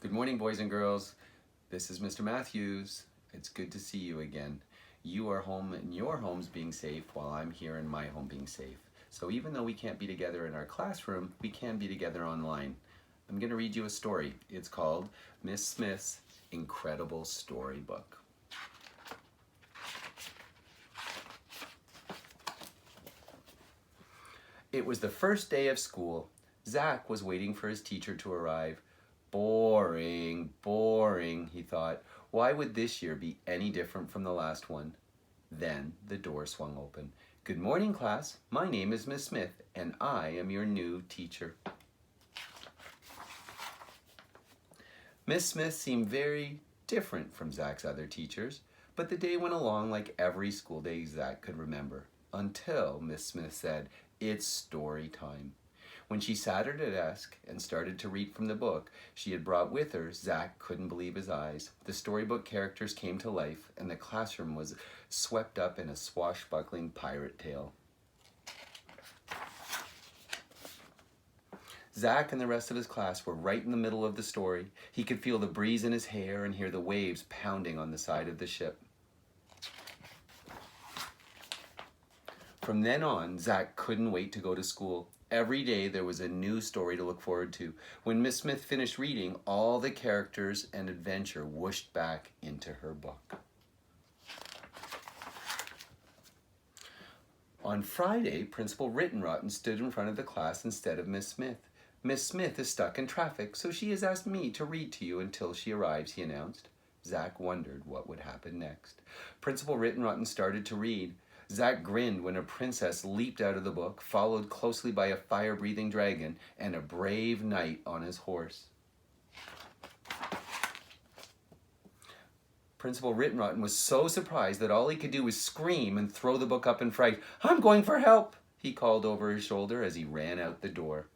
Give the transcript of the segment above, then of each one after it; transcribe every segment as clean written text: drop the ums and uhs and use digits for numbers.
Good morning, boys and girls. This is Mr. Matthews. It's good to see you again. You are home in your homes being safe while I'm here in my home being safe. So even though we can't be together in our classroom, we can be together online. I'm going to read you a story. It's called Miss Smith's Incredible Storybook. It was the first day of school. Zach was waiting for his teacher to arrive. Boring, boring, he thought. Why would this year be any different from the last one? Then the door swung open. Good morning, class. My name is Miss Smith, and I am your new teacher. Miss Smith seemed very different from Zach's other teachers, but the day went along like every school day Zach could remember, until Miss Smith said, "It's story time." When she sat at her desk and started to read from the book she had brought with her, Zach couldn't believe his eyes. The storybook characters came to life, and the classroom was swept up in a swashbuckling pirate tale. Zach and the rest of his class were right in the middle of the story. He could feel the breeze in his hair and hear the waves pounding on the side of the ship. From then on, Zach couldn't wait to go to school. Every day there was a new story to look forward to. When Miss Smith finished reading, all the characters and adventure whooshed back into her book. On Friday, Principal Rittenrotten stood in front of the class instead of Miss Smith. Miss Smith is stuck in traffic, so she has asked me to read to you until she arrives, he announced. Zach wondered what would happen next. Principal Rittenrotten started to read. Zach grinned when a princess leaped out of the book, followed closely by a fire-breathing dragon and a brave knight on his horse. Principal Rittenrotten was so surprised that all he could do was scream and throw the book up in fright. "I'm going for help," he called over his shoulder as he ran out the door.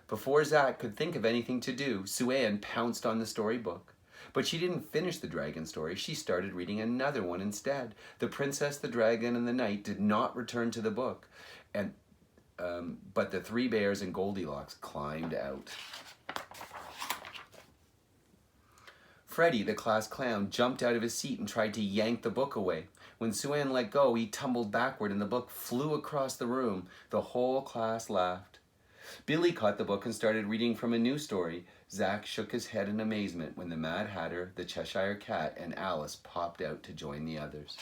Before Zach could think of anything to do, Sue-Ann pounced on the storybook. But she didn't finish the dragon story. She started reading another one instead. The princess, the dragon, and the knight did not return to the book, but the three bears and Goldilocks climbed out. Freddie, the class clown, jumped out of his seat and tried to yank the book away. When Sue-Ann let go, he tumbled backward and the book flew across the room. The whole class laughed. Billy caught the book and started reading from a new story. Zach shook his head in amazement when the Mad Hatter, the Cheshire Cat, and Alice popped out to join the others.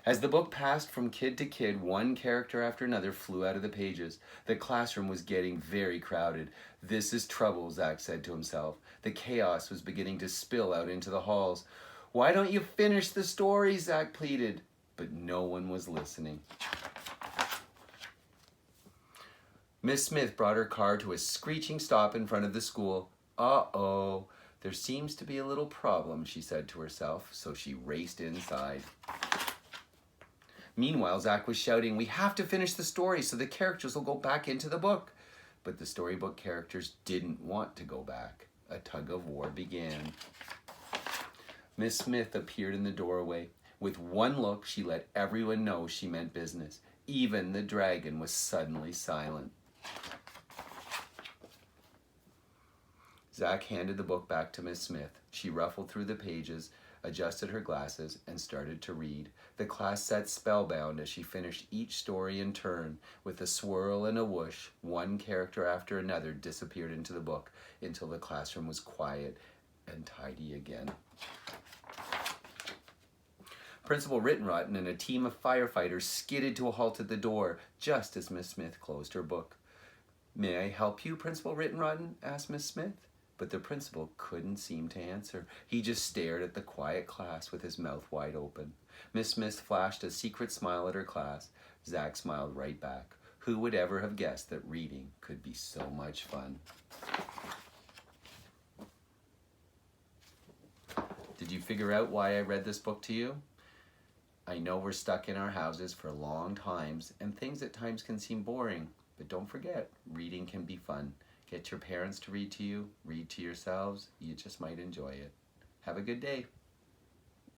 As the book passed from kid to kid, one character after another flew out of the pages. The classroom was getting very crowded. "This is trouble," Zach said to himself. The chaos was beginning to spill out into the halls. "Why don't you finish the story?" Zach pleaded. But no one was listening. Miss Smith brought her car to a screeching stop in front of the school. "Uh-oh, there seems to be a little problem," she said to herself, so she raced inside. Meanwhile, Zach was shouting, "We have to finish the story so the characters will go back into the book." But the storybook characters didn't want to go back. A tug of war began. Miss Smith appeared in the doorway. With one look, she let everyone know she meant business. Even the dragon was suddenly silent. Zach handed the book back to Miss Smith. She ruffled through the pages, adjusted her glasses, and started to read. The class sat spellbound as she finished each story in turn. With a swirl and a whoosh, one character after another disappeared into the book until the classroom was quiet and tidy again. Principal Rittenrotten and a team of firefighters skidded to a halt at the door just as Miss Smith closed her book. "May I help you, Principal Rittenrotten?" asked Miss Smith. But the principal couldn't seem to answer. He just stared at the quiet class with his mouth wide open. Miss Smith flashed a secret smile at her class. Zach smiled right back. Who would ever have guessed that reading could be so much fun? Did you figure out why I read this book to you? I know we're stuck in our houses for long times, and things at times can seem boring. But don't forget, reading can be fun. Get your parents to read to you, read to yourselves. You just might enjoy it. Have a good day.